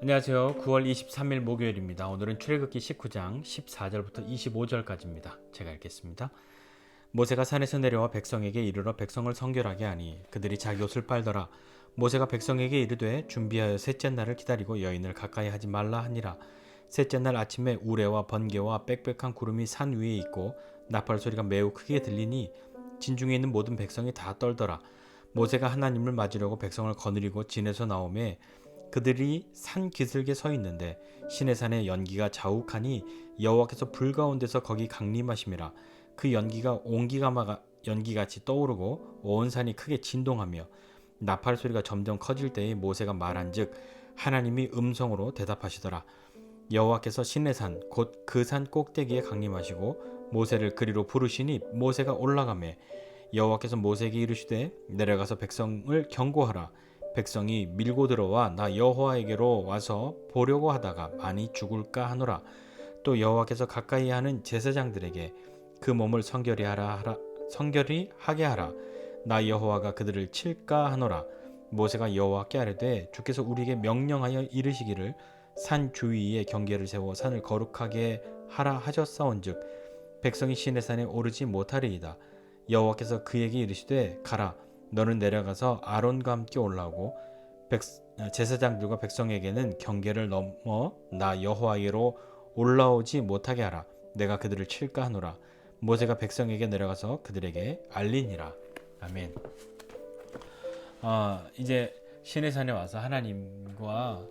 안녕하세요. 9월 23일 목요일입니다. 오늘은 출애굽기 19장 14절부터 25절까지입니다. 제가 읽겠습니다. 모세가 산에서 내려와 백성에게 이르러 백성을 성결하게 하니 그들이 자기 옷을 빨더라. 모세가 백성에게 이르되 준비하여 셋째 날을 기다리고 여인을 가까이 하지 말라 하니라. 셋째 날 아침에 우레와 번개와 빽빽한 구름이 산 위에 있고 나팔 소리가 매우 크게 들리니 진중에 있는 모든 백성이 다 떨더라. 모세가 하나님을 맞으려고 백성을 거느리고 진에서 나오매 그들이 산 기슭에 서 있는데 시내산의 연기가 자욱하니 여호와께서 불 가운데서 거기 강림하심이라. 그 연기가 연기같이 떠오르고 온 산이 크게 진동하며 나팔 소리가 점점 커질 때에 모세가 말한즉 하나님이 음성으로 대답하시더라. 여호와께서 시내산 곧 그 산 꼭대기에 강림하시고 모세를 그리로 부르시니 모세가 올라가매 여호와께서 모세에게 이르시되 내려가서 백성을 경고하라. 백성이 밀고 들어와 나 여호와에게로 와서 보려고 하다가 많이 죽을까 하노라. 또 여호와께서 가까이 하는 제사장들에게 그 몸을 성결히 하게 하라. 나 여호와가 그들을 칠까 하노라. 모세가 여호와께 아뢰되 주께서 우리에게 명령하여 이르시기를 산 주위에 경계를 세워 산을 거룩하게 하라 하셨사온즉 백성이 시내산에 오르지 못하리이다. 여호와께서 그에게 이르시되 가라. 너는 내려가서 아론과 함께 올라오고 제사장들과 백성에게는 경계를 넘어 나 여호와에게로 올라오지 못하게 하라. 내가 그들을 칠까 하노라. 모세가 백성에게 내려가서 그들에게 알리니라. 아멘. 이제 시내산에 와서 하나님과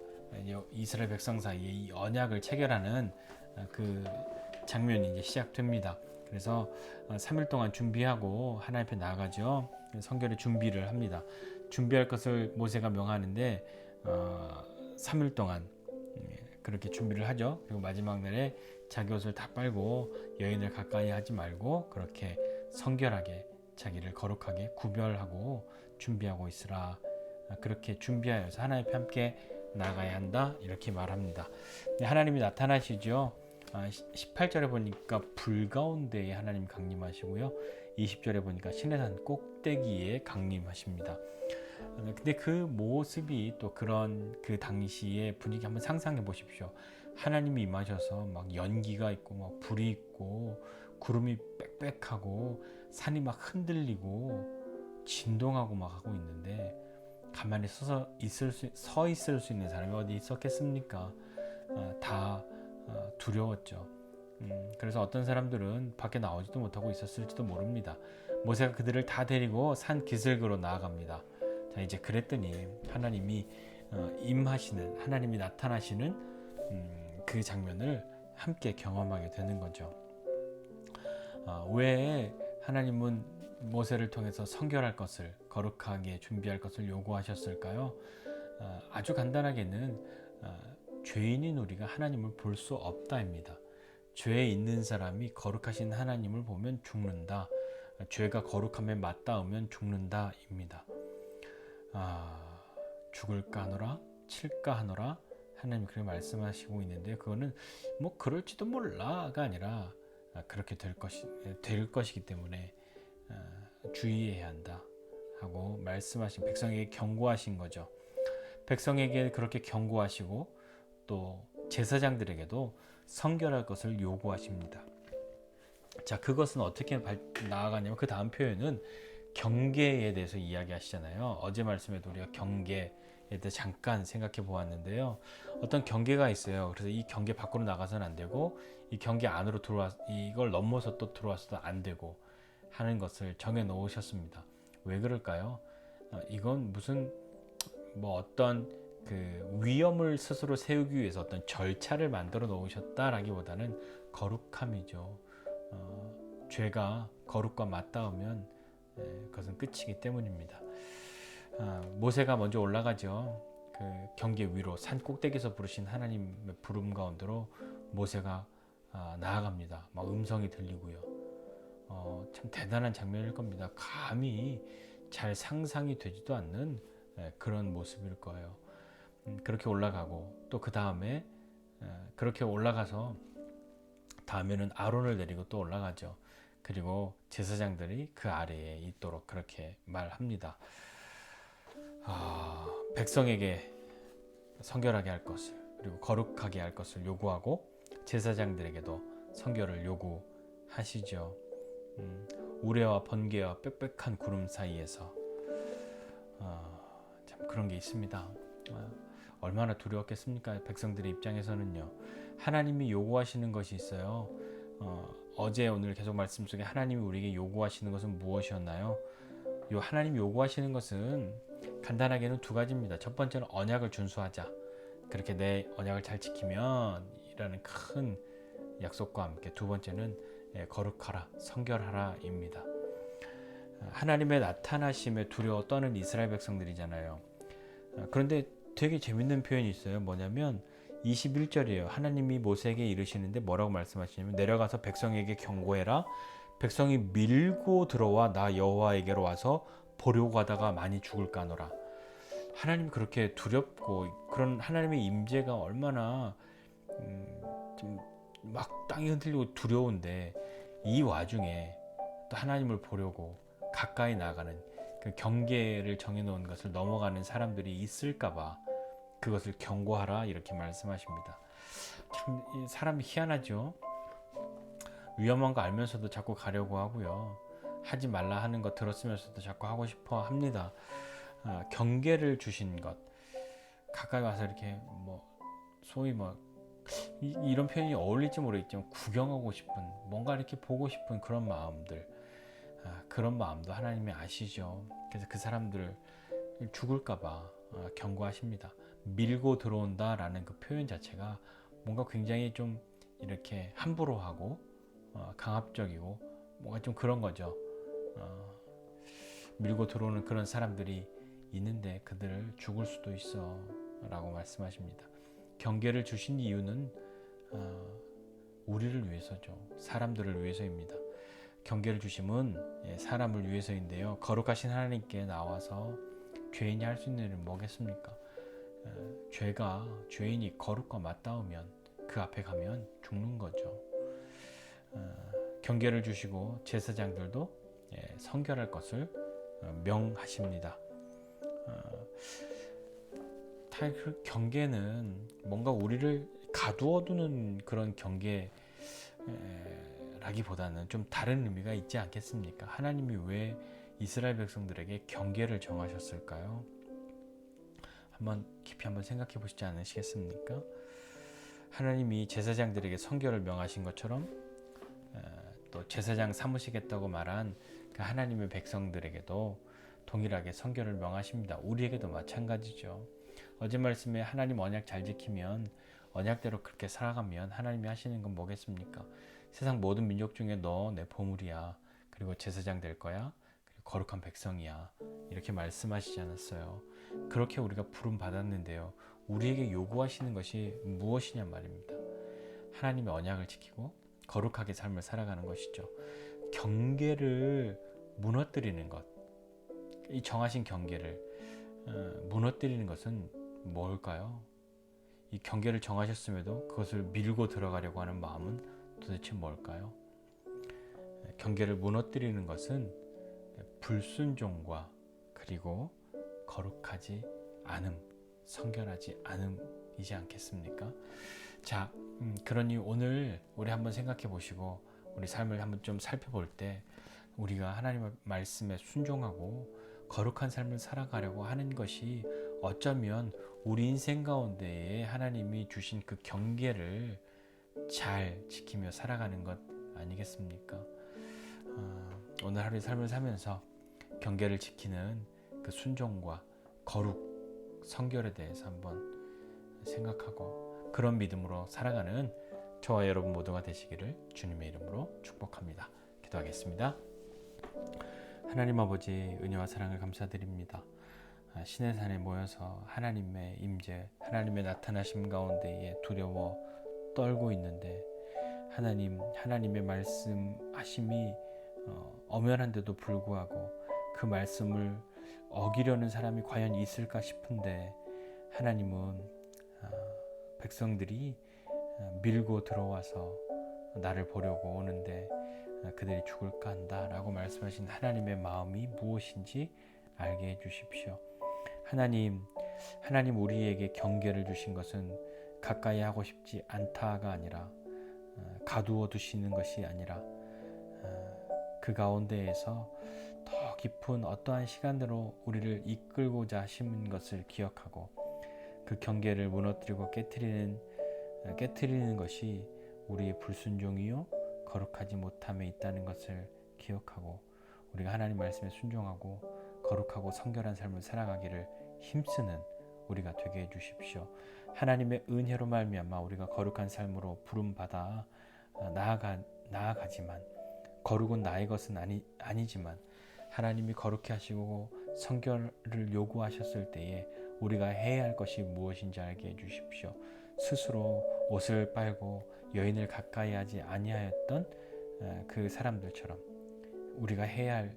이스라엘 백성 사이에 이 언약을 체결하는 그 장면이 이제 시작됩니다. 그래서 3일 동안 준비하고 하나님 앞에 나아가죠. 성결의 준비를 합니다. 준비할 것을 모세가 명하는데 3일 동안 그렇게 준비를 하죠. 그리고 마지막 날에 자기 옷을 다 빨고 여인을 가까이 하지 말고 그렇게 성결하게 자기를 거룩하게 구별하고 준비하고 있으라. 그렇게 준비하여서 하나님 앞에 함께 나아가야 한다. 이렇게 말합니다. 하나님이 나타나시죠. 18절에 보니까 불 가운데에 하나님 강림하시고요. 20절에 보니까 시내산 꼭대기에 강림하십니다. 근데 그 모습이 또 그런 그 당시의 분위기 한번 상상해 보십시오. 하나님이 임하셔서 막 연기가 있고 막 불이 있고 구름이 빽빽하고 산이 막 흔들리고 진동하고 막 하고 있는데 가만히 서 있을 수 있는 사람이 어디 있었겠습니까? 다 두려웠죠. 그래서 어떤 사람들은 밖에 나오지도 못하고 있었을지도 모릅니다. 모세가 그들을 다 데리고 산 기슭으로 나아갑니다. 자, 이제 그랬더니 하나님이 임하시는, 하나님이 나타나시는 그 장면을 함께 경험하게 되는 거죠. 왜 하나님은 모세를 통해서 성결할 것을, 거룩하게 준비할 것을 요구하셨을까요? 아주 간단하게는 죄인인 우리가 하나님을 볼 수 없다입니다. 죄에 있는 사람이 거룩하신 하나님을 보면 죽는다. 죄가 거룩함에 맞닿으면 죽는다입니다. 죽을까 하노라, 칠까 하노라. 하나님 그렇게 말씀하시고 있는데 그거는 뭐 그럴지도 몰라가 아니라 그렇게 될 것이기 때문에 주의해야 한다 하고 말씀하신 백성에게 경고하신 거죠. 백성에게 그렇게 경고하시고 또 제사장들에게도 성결할 것을 요구하십니다. 자, 그것은 어떻게 나아가냐면 그 다음 표현은 경계에 대해서 이야기하시잖아요. 어제 말씀에도 우리가 경계에 대해서 잠깐 생각해 보았는데요. 어떤 경계가 있어요. 그래서 이 경계 밖으로 나가서는 안 되고 이 경계 안으로 이걸 넘어서 또 들어와서도 안 되고 하는 것을 정해 놓으셨습니다. 왜 그럴까요? 이건 무슨 뭐 어떤 그 위험을 스스로 세우기 위해서 어떤 절차를 만들어 놓으셨다라기보다는 거룩함이죠. 죄가 거룩과 맞닿으면 그것은 끝이기 때문입니다. 모세가 먼저 올라가죠. 그 경계 위로 산 꼭대기에서 부르신 하나님의 부름 가운데로 모세가 나아갑니다. 막 음성이 들리고요. 참 대단한 장면일 겁니다. 감히 잘 상상이 되지도 않는 그런 모습일 거예요. 그렇게 올라가고 또 그 다음에 그렇게 올라가서 다음에는 아론을 데리고 또 올라가죠. 그리고 제사장들이 그 아래에 있도록 그렇게 말합니다. 백성에게 성결하게 할 것을, 그리고 거룩하게 할 것을 요구하고 제사장들에게도 성결을 요구하시죠. 우레와 번개와 빽빽한 구름 사이에서 참 그런 게 있습니다. 얼마나 두려웠겠습니까? 백성들의 입장에서는요. 하나님이 요구하시는 것이 있어요. 어제 오늘 계속 말씀 속에 하나님이 우리에게 요구하시는 것은 무엇이었나요? 하나님이 요구하시는 것은 간단하게는 두 가지입니다. 첫 번째는 언약을 준수하자. 그렇게 내 언약을 잘 지키면 이라는 큰 약속과 함께, 두 번째는 거룩하라, 성결하라 입니다. 하나님의 나타나심에 두려워 떠는 이스라엘 백성들이잖아요. 그런데 되게 재밌는 표현이 있어요. 뭐냐면 21절이에요. 하나님이 모세에게 이르시는데 뭐라고 말씀하시냐면, 내려가서 백성에게 경고해라. 백성이 밀고 들어와 나 여호와에게로 와서 보려고 하다가 많이 죽을까노라. 하나님 그렇게 두렵고, 그런 하나님의 임재가 얼마나 좀 막 땅이 흔들리고 두려운데, 이 와중에 또 하나님을 보려고 가까이 나가는 그 경계를 정해놓은 것을 넘어가는 사람들이 있을까봐 그것을 경고하라 이렇게 말씀하십니다. 참 사람이 희한하죠. 위험한 거 알면서도 자꾸 가려고 하고요. 하지 말라 하는 거 들었으면서도 자꾸 하고 싶어 합니다. 경계를 주신 것, 가까이 와서 이렇게 소위 이런 표현이 어울릴지 모르겠지만 구경하고 싶은, 뭔가 이렇게 보고 싶은 그런 마음들, 그런 마음도 하나님이 아시죠. 그래서 그 사람들 죽을까봐 경고하십니다. 밀고 들어온다라는 그 표현 자체가 뭔가 굉장히 좀 이렇게 함부로 하고 강압적이고 뭔가 좀 그런 거죠. 밀고 들어오는 그런 사람들이 있는데 그들을 죽을 수도 있어 라고 말씀하십니다. 경계를 주신 이유는 우리를 위해서죠. 사람들을 위해서입니다. 경계를 주심은 사람을 위해서인데요. 거룩하신 하나님께 나와서 죄인이 할 수 있는 일은 뭐겠습니까? 죄인이 거룩과 맞닿으면, 그 앞에 가면 죽는 거죠. 경계를 주시고 제사장들도 성결할 것을 명하십니다. 그 경계는 뭔가 우리를 가두어두는 그런 경계라기보다는 좀 다른 의미가 있지 않겠습니까? 하나님이 왜 이스라엘 백성들에게 경계를 정하셨을까요? 깊이 한번 생각해 보시지 않으시겠습니까? 하나님이 제사장들에게 성결을 명하신 것처럼 또 제사장 삼으시겠다고 말한 그 하나님의 백성들에게도 동일하게 성결을 명하십니다. 우리에게도 마찬가지죠. 어제 말씀에 하나님 언약 잘 지키면, 언약대로 그렇게 살아가면 하나님이 하시는 건 뭐겠습니까? 세상 모든 민족 중에 너 내 보물이야. 그리고 제사장 될 거야. 그리고 거룩한 백성이야. 이렇게 말씀하시지 않았어요. 그렇게 우리가 부름 받았는데요. 우리에게 요구하시는 것이 무엇이냐 말입니다. 하나님의 언약을 지키고 거룩하게 삶을 살아가는 것이죠. 경계를 무너뜨리는 것, 이 정하신 경계를 무너뜨리는 것은 뭘까요? 이 경계를 정하셨음에도 그것을 밀고 들어가려고 하는 마음은 도대체 뭘까요? 경계를 무너뜨리는 것은 불순종과 그리고 거룩하지 않음, 성결하지 않음이지 않겠습니까? 자, 그러니 오늘 우리 한번 생각해 보시고 우리 삶을 한번 좀 살펴볼 때, 우리가 하나님의 말씀에 순종하고 거룩한 삶을 살아가려고 하는 것이 어쩌면 우리 인생 가운데에 하나님이 주신 그 경계를 잘 지키며 살아가는 것 아니겠습니까? 오늘 하루의 삶을 살면서 경계를 지키는 그 순종과 거룩, 성결에 대해서 한번 생각하고 그런 믿음으로 살아가는 저와 여러분 모두가 되시기를 주님의 이름으로 축복합니다. 기도하겠습니다. 하나님 아버지, 은혜와 사랑을 감사드립니다. 신의 산에 모여서 하나님의 임재, 하나님의 나타나심 가운데에 두려워 떨고 있는데, 하나님의 말씀하심이 엄연한데도 불구하고 그 말씀을 어기려는 사람이 과연 있을까 싶은데, 하나님은 백성들이 밀고 들어와서 나를 보려고 오는데 그들이 죽을까 한다 라고 말씀하신 하나님의 마음이 무엇인지 알게 해주십시오. 하나님, 하나님 우리에게 경계를 주신 것은 가까이 하고 싶지 않다가 아니라 가두어 두시는 것이 아니라 그 가운데에서 더 깊은 어떠한 시간으로 우리를 이끌고자 하신 것을 기억하고 그 경계를 무너뜨리고 깨트리는 것이 우리의 불순종이요 거룩하지 못함에 있다는 것을 기억하고 우리가 하나님 말씀에 순종하고 거룩하고 성결한 삶을 살아가기를 힘쓰는 우리가 되게 해주십시오. 하나님의 은혜로 말미암아 우리가 거룩한 삶으로 부름받아 나아가지만 거룩은 나의 것은 아니지만 하나님이 거룩해 하시고 성결을 요구하셨을 때에 우리가 해야 할 것이 무엇인지 알게 해주십시오. 스스로 옷을 빨고 여인을 가까이 하지 아니하였던 그 사람들처럼 우리가 해야 할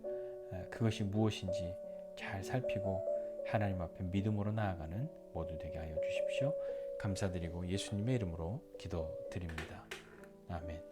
그것이 무엇인지 잘 살피고 하나님 앞에 믿음으로 나아가는 모두 되게 하여 주십시오. 감사드리고 예수님의 이름으로 기도드립니다. 아멘.